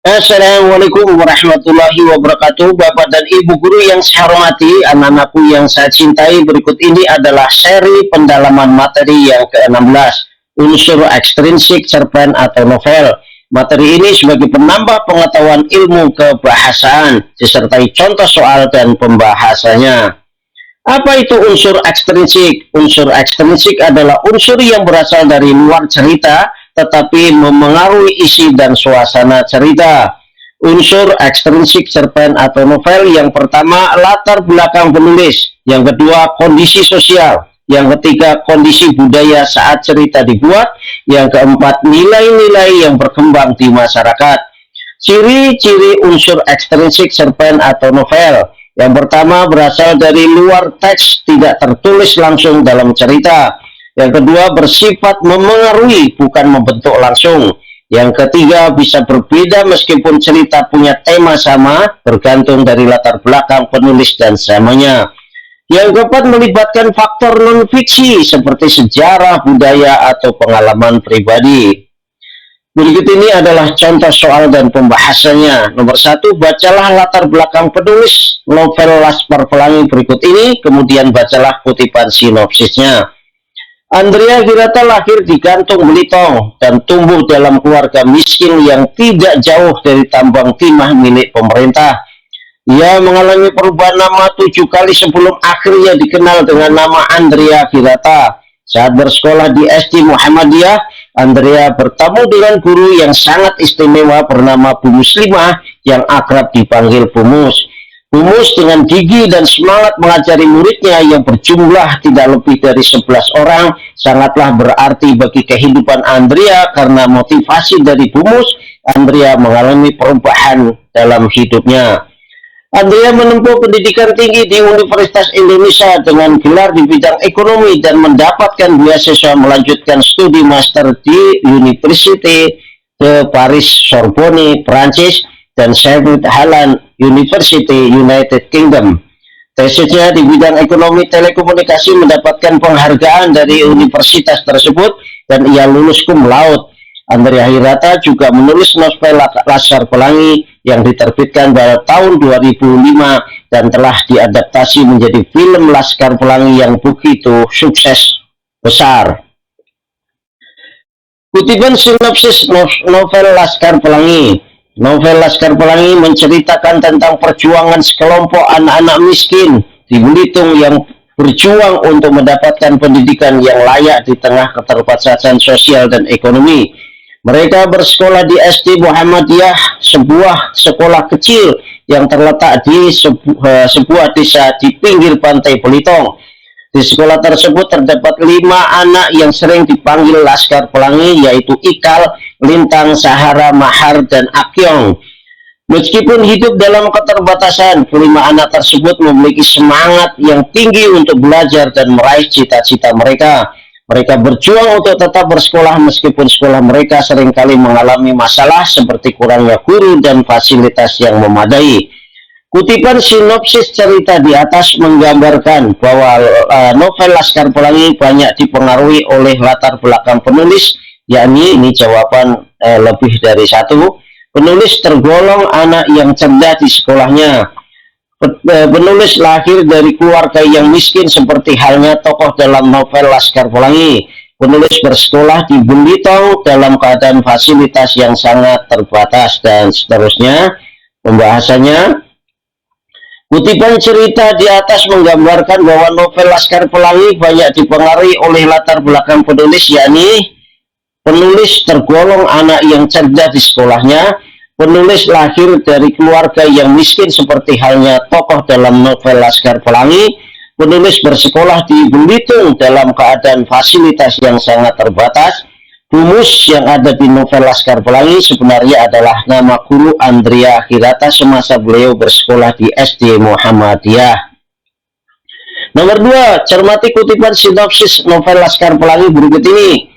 Assalamualaikum warahmatullahi wabarakatuh. Bapak dan Ibu guru yang saya hormati, anak-anakku yang saya cintai, berikut ini adalah seri pendalaman materi yang ke-16, unsur ekstrinsik cerpen atau novel. Materi ini sebagai penambah pengetahuan ilmu kebahasaan, disertai contoh soal dan pembahasannya. Apa itu unsur ekstrinsik? Unsur ekstrinsik adalah unsur yang berasal dari luar cerita, tetapi memengaruhi isi dan suasana cerita. Unsur ekstrinsik cerpen atau novel: yang pertama, latar belakang penulis; yang kedua, kondisi sosial; yang ketiga, kondisi budaya saat cerita dibuat; yang keempat, nilai-nilai yang berkembang di masyarakat. Ciri-ciri unsur ekstrinsik cerpen atau novel: yang pertama, berasal dari luar teks, tidak tertulis langsung dalam cerita. Yang kedua, bersifat memengaruhi, bukan membentuk langsung. Yang ketiga, bisa berbeda meskipun cerita punya tema sama, bergantung dari latar belakang penulis dan zamanya. Yang keempat, melibatkan faktor non-fiksi seperti sejarah, budaya, atau pengalaman pribadi. Berikut ini adalah contoh soal dan pembahasannya. Nomor 1, bacalah latar belakang penulis novel Laskar Pelangi berikut ini, kemudian bacalah kutipan sinopsisnya. Andrea Hirata lahir di Gantung Belitung dan tumbuh dalam keluarga miskin yang tidak jauh dari tambang timah milik pemerintah. Ia mengalami perubahan nama 7 kali sebelum akhirnya dikenal dengan nama Andrea Hirata. Saat bersekolah di SD Muhammadiyah, Andrea bertemu dengan guru yang sangat istimewa bernama Bu Muslimah yang akrab dipanggil Bu Mus. Bu Mus dengan gigih dan semangat mengajari muridnya yang berjumlah tidak lebih dari 11 orang sangatlah berarti bagi kehidupan Andrea. Karena motivasi dari Bu Mus, Andrea mengalami perubahan dalam hidupnya. Andrea menempuh pendidikan tinggi di Universitas Indonesia dengan gelar di bidang ekonomi dan mendapatkan beasiswa melanjutkan studi master di Université de Paris Sorbonne, Prancis, dan Sheffield Hallam University, United Kingdom. Tesisnya di bidang ekonomi telekomunikasi mendapatkan penghargaan dari universitas tersebut dan ia lulus cum laude. Andrea Hirata juga menulis novel Laskar Pelangi yang diterbitkan pada tahun 2005 dan telah diadaptasi menjadi film Laskar Pelangi yang begitu sukses besar. Kutipan sinopsis novel Laskar Pelangi. Novel Laskar Pelangi menceritakan tentang perjuangan sekelompok anak-anak miskin di Belitung yang berjuang untuk mendapatkan pendidikan yang layak di tengah keterbatasan sosial dan ekonomi. Mereka bersekolah di SD Muhammadiyah, sebuah sekolah kecil yang terletak di sebuah desa di pinggir pantai Belitung. Di sekolah tersebut terdapat 5 anak yang sering dipanggil Laskar Pelangi, yaitu Ikal, Lintang, Sahara, Mahar, dan Akyong. Meskipun hidup dalam keterbatasan, kelima anak tersebut memiliki semangat yang tinggi untuk belajar dan meraih cita-cita mereka. Mereka berjuang untuk tetap bersekolah meskipun sekolah mereka seringkali mengalami masalah seperti kurangnya guru dan fasilitas yang memadai. Kutipan sinopsis cerita di atas menggambarkan bahwa novel Laskar Pelangi banyak dipengaruhi oleh latar belakang penulis, yakni ini jawaban lebih dari 1. Penulis tergolong anak yang cerdas di sekolahnya. Penulis lahir dari keluarga yang miskin seperti halnya tokoh dalam novel Laskar Pelangi. Penulis bersekolah di Belitung dalam keadaan fasilitas yang sangat terbatas, dan seterusnya pembahasannya. Kutipan cerita di atas menggambarkan bahwa novel Laskar Pelangi banyak dipengaruhi oleh latar belakang penulis, yakni penulis tergolong anak yang cerdas di sekolahnya. Penulis lahir dari keluarga yang miskin seperti halnya tokoh dalam novel Laskar Pelangi. Penulis bersekolah di Belitung dalam keadaan fasilitas yang sangat terbatas. Bu Mus yang ada di novel Laskar Pelangi sebenarnya adalah nama guru Andrea Hirata semasa beliau bersekolah di SD Muhammadiyah. Nomor 2, cermati kutipan sinopsis novel Laskar Pelangi berikut ini.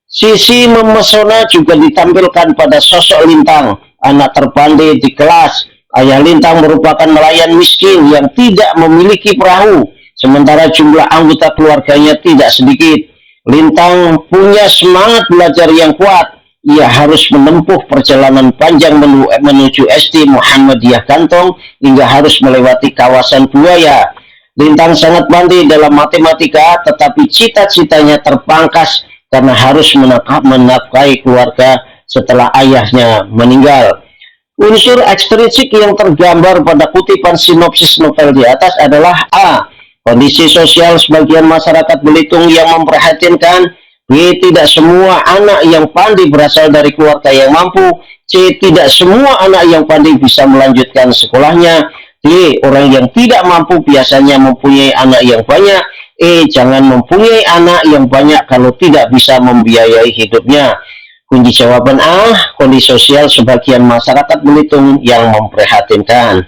Sisi memesona juga ditampilkan pada sosok Lintang, anak terpandai di kelas. Ayah Lintang merupakan nelayan miskin yang tidak memiliki perahu, sementara jumlah anggota keluarganya tidak sedikit. Lintang punya semangat belajar yang kuat. ia harus menempuh perjalanan panjang menuju SD Muhammadiyah Gantong hingga harus melewati kawasan Buaya. Lintang sangat pandai dalam matematika, tetapi cita-citanya terpangkas karena harus menafkahi keluarga setelah ayahnya meninggal. Unsur ekstrinsik yang tergambar pada kutipan sinopsis novel di atas adalah A. Kondisi sosial sebagian masyarakat Belitung yang memprihatinkan. B. Tidak semua anak yang pandai berasal dari keluarga yang mampu. C. Tidak semua anak yang pandai bisa melanjutkan sekolahnya. D. Orang yang tidak mampu biasanya mempunyai anak yang banyak. E. Jangan mempunyai anak yang banyak kalau tidak bisa membiayai hidupnya. Kunci jawaban A, kondisi sosial sebagian masyarakat Belitung yang memprihatinkan.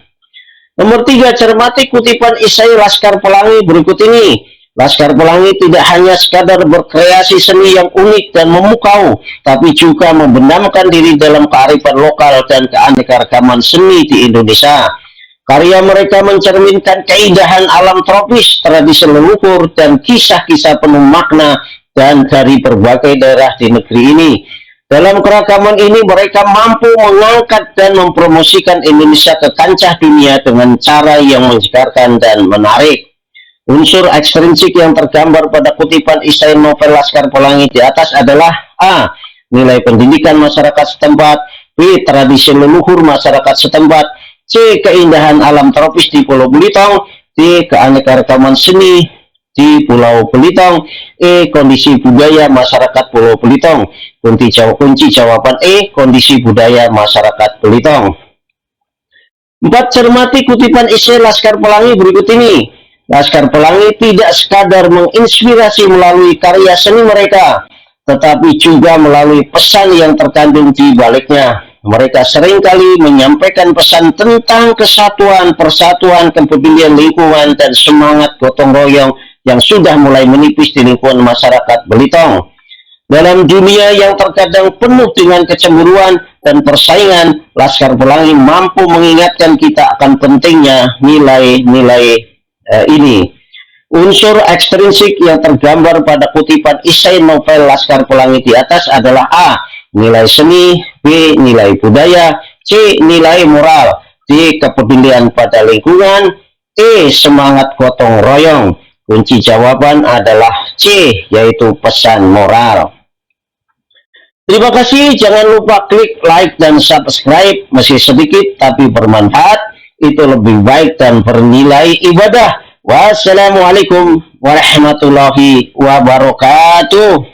Nomor 3, cermati kutipan esai Laskar Pelangi berikut ini. Laskar Pelangi tidak hanya sekadar berkreasi seni yang unik dan memukau, tapi juga membenamkan diri dalam kearifan lokal dan keanekaragaman seni di Indonesia. Karya mereka mencerminkan keindahan alam tropis, tradisi leluhur, dan kisah-kisah penuh makna dan dari berbagai daerah di negeri ini. Dalam keragaman ini mereka mampu mengangkat dan mempromosikan Indonesia ke kancah dunia dengan cara yang menyegarkan dan menarik. Unsur ekstrinsik yang tergambar pada kutipan esai novel Laskar Pelangi di atas adalah A. Nilai pendidikan masyarakat setempat. B. Tradisi leluhur masyarakat setempat. C. Keindahan alam tropis di Pulau Belitung. D. Keanekaragaman seni di Pulau Belitung. E. Kondisi budaya masyarakat Pulau Belitung. Kunci jawaban E. Kondisi budaya masyarakat Belitung. 4. Cermati kutipan esai Laskar Pelangi berikut ini. Laskar Pelangi tidak sekadar menginspirasi melalui karya seni mereka, tetapi juga melalui pesan yang terkandung di baliknya. Mereka seringkali menyampaikan pesan tentang kesatuan, persatuan, kepedulian lingkungan, dan semangat gotong royong yang sudah mulai menipis di lingkungan masyarakat Belitung. Dalam dunia yang terkadang penuh dengan kecemburuan dan persaingan, Laskar Pelangi mampu mengingatkan kita akan pentingnya nilai-nilai ini. Unsur ekstrinsik yang tergambar pada kutipan esai novel Laskar Pelangi di atas adalah A. Nilai seni. B. Nilai budaya. C. Nilai moral. D. Kepedulian pada lingkungan. E. Semangat gotong royong. Kunci jawaban adalah C, yaitu pesan moral. Terima kasih, jangan lupa klik like dan subscribe, masih sedikit tapi bermanfaat, itu lebih baik dan bernilai ibadah. Wassalamualaikum warahmatullahi wabarakatuh.